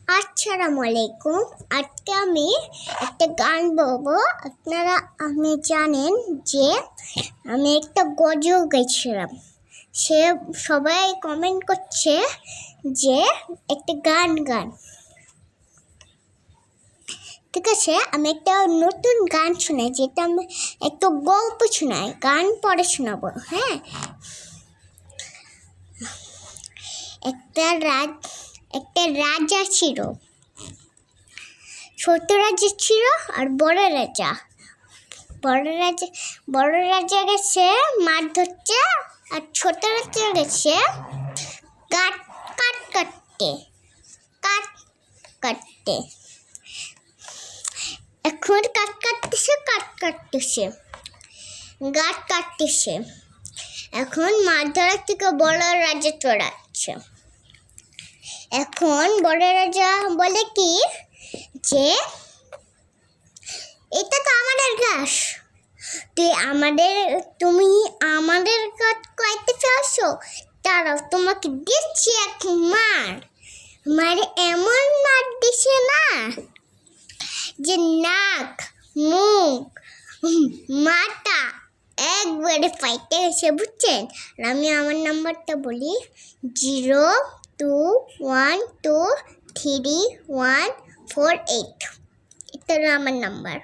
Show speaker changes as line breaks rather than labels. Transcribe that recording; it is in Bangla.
আসসালামু আলাইকুম। আজকে আমি একটা গান বলবো। আমি জানেন যে আমি একটা গজল গাইছিলাম। সবাই কমেন্ট করছে যে একটা গান। ঠিক আছে, আমি একটা নতুন গান শোনাই, যেটা আমি একটা গল্প শোনাই, গান পরে শোনাবো। হ্যাঁ, একটা রাজা ছিল। ছোট রাজা ছিল আর বড় রাজা গেছে মাছ ধরতে, আর ছোট রাজা গেছে কাঠ কাঠ কাটতে কাঠ কাটতে এখন কাঠ কাটতেছে। এখন মাছ ধরার থেকে বড় রাজা চড়াচ্ছে। এখন বড় রাজা বলে কি যে এটা তো আমাদের ঘাস, তুমি আমাদের গাছ কয়েকতে চাইছো, তারাও তোমাকে দিচ্ছি এক মার এমন মার দিছে না যে নাক মুখ মাথা একবারে ফাইটে গেছে, বুঝছেন? আর আমি আমার নাম্বারটা বলি 02123148। এটা হলো আমার নাম্বার।